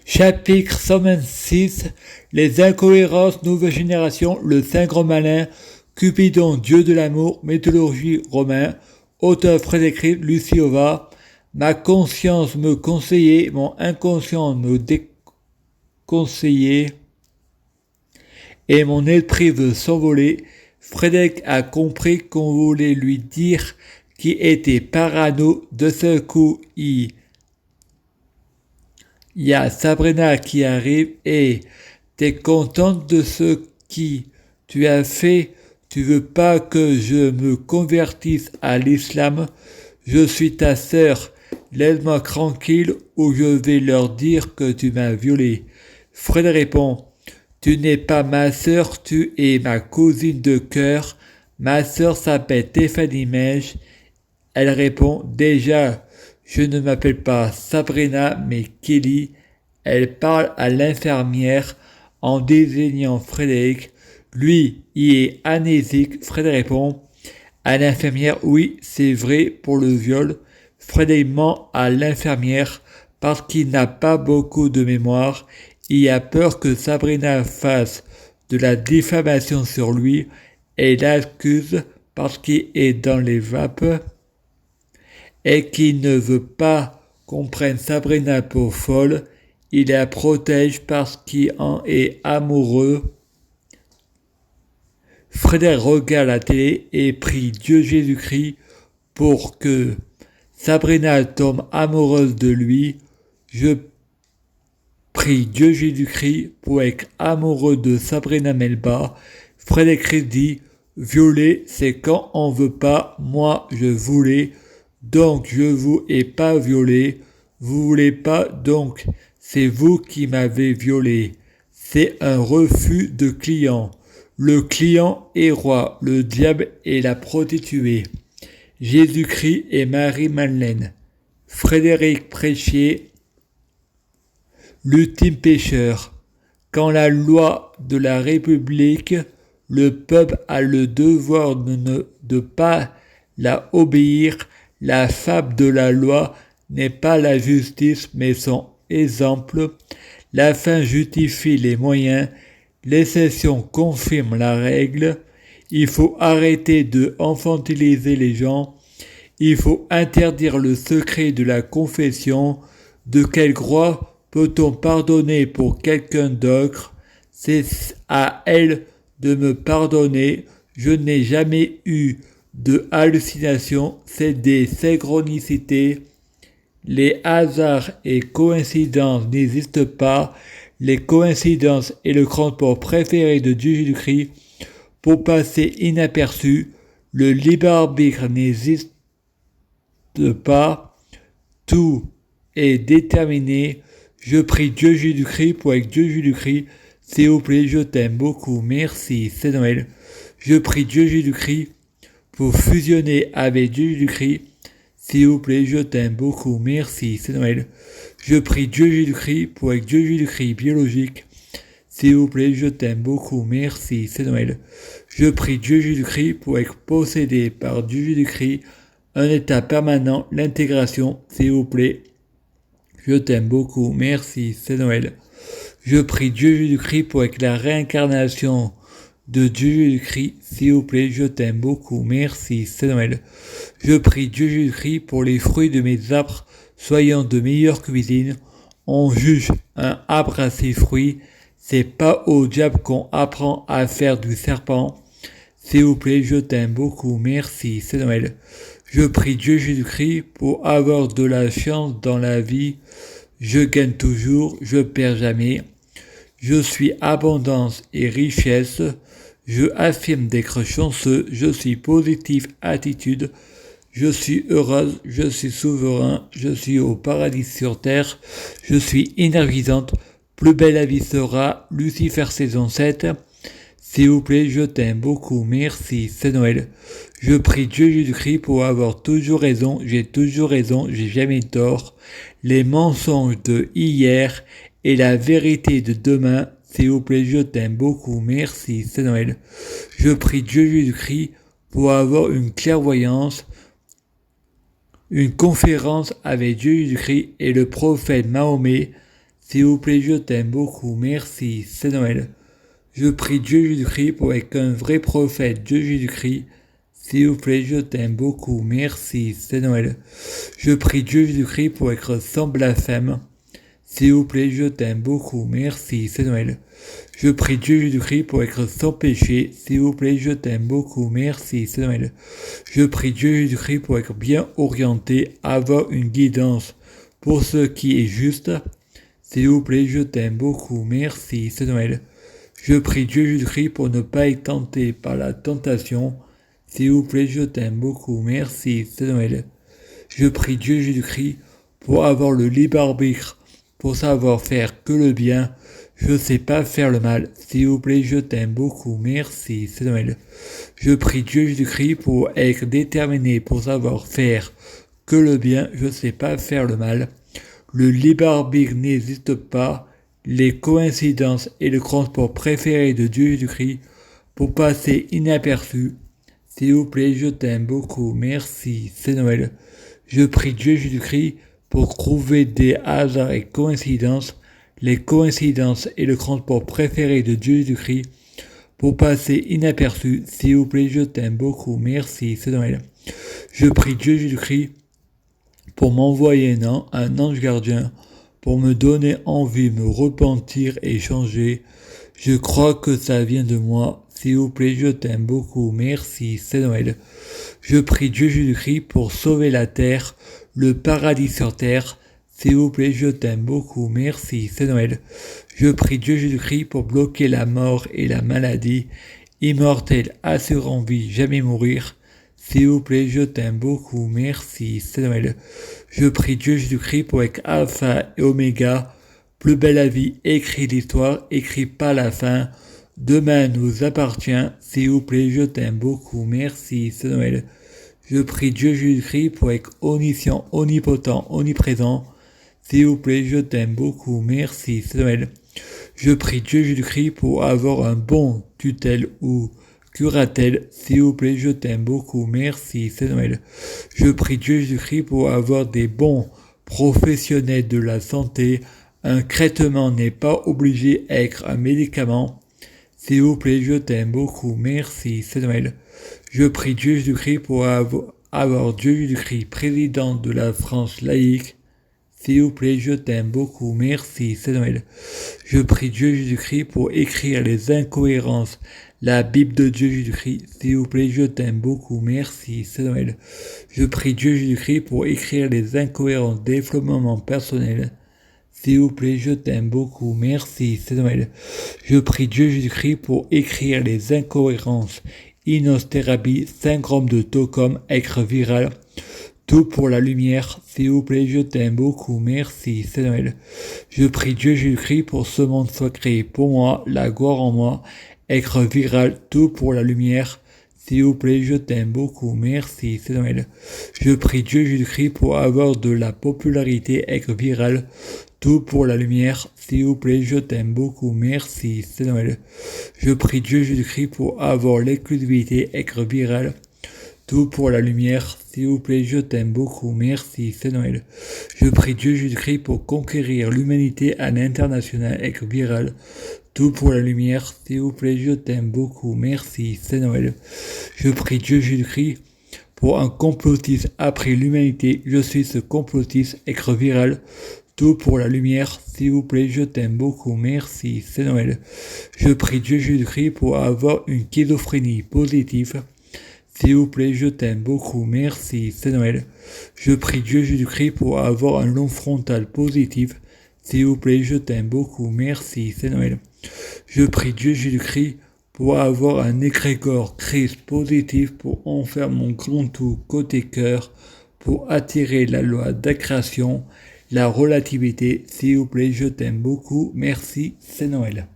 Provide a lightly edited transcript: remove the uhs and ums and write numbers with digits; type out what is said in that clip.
Chapitre 126 Les incohérences nouvelle génération, le Saint Grand Malin, Cupidon, dieu de l'amour, mythologie romain, auteur Frédéric Luciova. Ma conscience me conseillait, mon inconscient me déconseillait, et mon esprit veut s'envoler. Frédéric a compris qu'on voulait lui dire qu'il était parano. De ce coup, il y a Sabrina qui arrive et t'es contente de ce que tu as fait. Tu veux pas que je me convertisse à l'islam? Je suis ta sœur. Laisse-moi tranquille ou je vais leur dire que tu m'as violée. Fred répond: tu n'es pas ma sœur, tu es ma cousine de cœur. Ma sœur s'appelle Stéphanie Mèche. Elle répond: déjà, je ne m'appelle pas Sabrina mais Kelly. Elle parle à l'infirmière en désignant Frédéric. Lui, il est amnésique. Frédéric répond à l'infirmière: oui, c'est vrai pour le viol. Frédéric ment à l'infirmière parce qu'il n'a pas beaucoup de mémoire. Il a peur que Sabrina fasse de la diffamation sur lui et l'accuse parce qu'il est dans les vapes et qu'il ne veut pas qu'on prenne Sabrina pour folle. Il la protège parce qu'il en est amoureux. Frédéric regarde la télé et prie Dieu Jésus-Christ pour que Sabrina tombe amoureuse de lui. Je prie Dieu Jésus-Christ pour être amoureux de Sabrina Melba. Frédéric dit: violer, c'est quand on veut pas. Moi, je voulais, donc je vous ai pas violé. Vous voulez pas, donc c'est vous qui m'avez violé. C'est un refus de client. Le client est roi, le diable est la prostituée. Jésus-Christ et Marie-Madeleine. Frédéric prêchait l'ultime pécheur. Quand la loi de la République, le peuple a le devoir de pas la obéir. La fable de la loi n'est pas la justice mais son exemple. La fin justifie les moyens. L'exception confirme la règle. Il faut arrêter de infantiliser les gens. Il faut interdire le secret de la confession. De quel droit peut-on pardonner pour quelqu'un d'autre? C'est à elle de me pardonner. Je n'ai jamais eu de hallucination, c'est des synchronicités. Les hasards et coïncidences n'existent pas. Les coïncidences est le transport préféré de Dieu Jésus-Christ pour passer inaperçu. Le libre arbitre n'existe pas. Tout est déterminé. Je prie Dieu Jésus-Christ pour être Dieu Jésus-Christ. S'il vous plaît, je t'aime beaucoup. Merci, c'est Noël. Je prie Dieu Jésus-Christ pour fusionner avec Dieu Jésus-Christ. S'il vous plaît, je t'aime beaucoup. Merci, c'est Noël. Je prie Dieu Jésus-Christ pour être Dieu Jésus-Christ biologique. S'il vous plaît, je t'aime beaucoup. Merci, c'est Noël. Je prie Dieu Jésus-Christ pour être possédé par Dieu Jésus-Christ. Un état permanent, l'intégration. S'il vous plaît, je t'aime beaucoup. Merci, c'est Noël. Je prie Dieu Jésus-Christ pour être la réincarnation de Dieu Jésus-Christ. S'il vous plaît, je t'aime beaucoup. Merci, c'est Noël. Je prie Dieu Jésus-Christ pour les fruits de mes arbres soyant de meilleure cuisine. On juge un arbre à ses fruits. C'est pas au diable qu'on apprend à faire du serpent. S'il vous plaît, je t'aime beaucoup. Merci, c'est Noël. Je prie Dieu Jésus-Christ pour avoir de la chance dans la vie. Je gagne toujours, je perds jamais. Je suis abondance et richesse. Je affirme d'être chanceux. Je suis positif attitude. Je suis heureuse. Je suis souverain. Je suis au paradis sur terre. Je suis énergisante. Plus belle la vie sera. Lucifer saison 7. S'il vous plaît, je t'aime beaucoup. Merci, c'est Noël. Je prie Dieu Jésus-Christ pour avoir toujours raison. J'ai toujours raison. J'ai jamais tort. Les mensonges de hier et la vérité de demain. S'il vous plaît, je t'aime beaucoup. Merci, c'est Noël. Je prie Dieu Jésus-Christ pour avoir une clairvoyance, une conférence avec Dieu Jésus-Christ et le prophète Mahomet. S'il vous plaît, je t'aime beaucoup, merci, c'est Noël. Je prie Dieu Jésus-Christ pour être un vrai prophète, Dieu Jésus-Christ. S'il vous plaît, je t'aime beaucoup, merci, c'est Noël. Je prie Dieu Jésus-Christ pour être sans blasphème. S'il vous plaît, je t'aime beaucoup, merci, c'est Noël. Je prie Dieu Jésus-Christ pour être sans péché. S'il vous plaît, je t'aime beaucoup, merci, c'est Noël. Je prie Dieu Jésus-Christ pour être bien orienté, avoir une guidance pour ce qui est juste. S'il vous plaît, je t'aime beaucoup, merci, c'est Noël. Je prie Dieu Jésus-Christ pour ne pas être tenté par la tentation. S'il vous plaît, je t'aime beaucoup, merci, c'est Noël. Je prie Dieu Jésus-Christ pour avoir le libre arbitre, pour savoir faire que le bien. Je ne sais pas faire le mal. S'il vous plaît, je t'aime beaucoup, merci, c'est Noël. Je prie Dieu Jésus-Christ pour être déterminé, pour savoir faire que le bien. Je ne sais pas faire le mal. Le libre arbitre n'existe pas. Les coïncidences et le transport préféré de Dieu Jésus-Christ pour passer inaperçu. S'il vous plaît, je t'aime beaucoup, merci, c'est Noël. Je prie Dieu Jésus-Christ pour trouver des hasards et coïncidences, les coïncidences et le transport préféré de Dieu Jésus-Christ pour passer inaperçu. S'il vous plaît, je t'aime beaucoup, merci, c'est Noël. Je prie Dieu Jésus-Christ pour m'envoyer un ange gardien, pour me donner envie de me repentir et changer. Je crois que ça vient de moi. S'il vous plaît, je t'aime beaucoup. Merci, c'est Noël. Je prie Dieu Jésus-Christ pour sauver la terre, le paradis sur terre. S'il vous plaît, je t'aime beaucoup. Merci, c'est Noël. Je prie Dieu Jésus-Christ pour bloquer la mort et la maladie. Immortel, assurant vie, jamais mourir. S'il vous plaît, je t'aime beaucoup, merci, c'est Noël. Je prie Dieu Jésus-Christ pour être alpha et oméga, plus belle la vie, écrit l'histoire, écrit pas la fin. Demain nous appartient, s'il vous plaît, je t'aime beaucoup, merci, c'est Noël. Je prie Dieu Jésus-Christ pour être omniscient, omnipotent, omniprésent. S'il vous plaît, je t'aime beaucoup, merci, c'est Noël. Je prie Dieu Jésus-Christ pour avoir un bon tutelle ou curatelle, s'il vous plaît, je t'aime beaucoup, merci, c'est Noël. Je prie Dieu Jésus-Christ pour avoir des bons professionnels de la santé. Un traitement n'est pas obligé d'être un médicament. S'il vous plaît, je t'aime beaucoup, merci, c'est Noël. Je prie Dieu Jésus-Christ pour avoir Dieu Jésus-Christ président de la France laïque. S'il vous plaît, je t'aime beaucoup, merci, c'est Noël. Je prie Dieu Jésus-Christ pour écrire les incohérences, la Bible de Dieu Jésus-Christ. S'il vous plaît, je t'aime beaucoup, merci, c'est Noël. Je prie Dieu Jésus-Christ pour écrire les incohérences, développement personnel. S'il vous plaît, je t'aime beaucoup, merci, c'est Noël. Je prie Dieu Jésus-Christ pour écrire les incohérences, Inosthérapie, 5 grammes de tocum, être viral. Tout pour la lumière, s'il vous plaît, je t'aime beaucoup, merci, c'est Noël. Je prie Dieu Jésus-Christ pour ce monde soit créé pour moi, la gloire en moi, être viral, tout pour la lumière, s'il vous plaît, je t'aime beaucoup, merci, c'est Noël. Je prie Dieu Jésus-Christ pour avoir de la popularité, être viral, tout pour la lumière, s'il vous plaît, je t'aime beaucoup, merci, c'est Noël. Je prie Dieu Jésus-Christ pour avoir l'exclusivité, être viral, tout pour la lumière, s'il vous plaît, je t'aime beaucoup, merci, c'est Noël. Je prie Dieu Jésus-Christ pour conquérir l'humanité à l'international, être viral, tout pour la lumière, s'il vous plaît, je t'aime beaucoup, merci, c'est Noël. Je prie Dieu Jésus-Christ pour un complotiste après l'humanité, je suis ce complotiste, être viral, tout pour la lumière, s'il vous plaît, je t'aime beaucoup, merci, c'est Noël. Je prie Dieu Jésus-Christ pour avoir une schizophrénie positive. S'il vous plaît, je t'aime beaucoup, merci, c'est Noël. Je prie Dieu Jésus-Christ pour avoir un long frontal positif. S'il vous plaît, je t'aime beaucoup, merci, c'est Noël. Je prie Dieu Jésus-Christ pour avoir un égrégore Christ positif pour en faire mon grand tout côté cœur, pour attirer la loi d'accrétion, la relativité. S'il vous plaît, je t'aime beaucoup, merci, c'est Noël.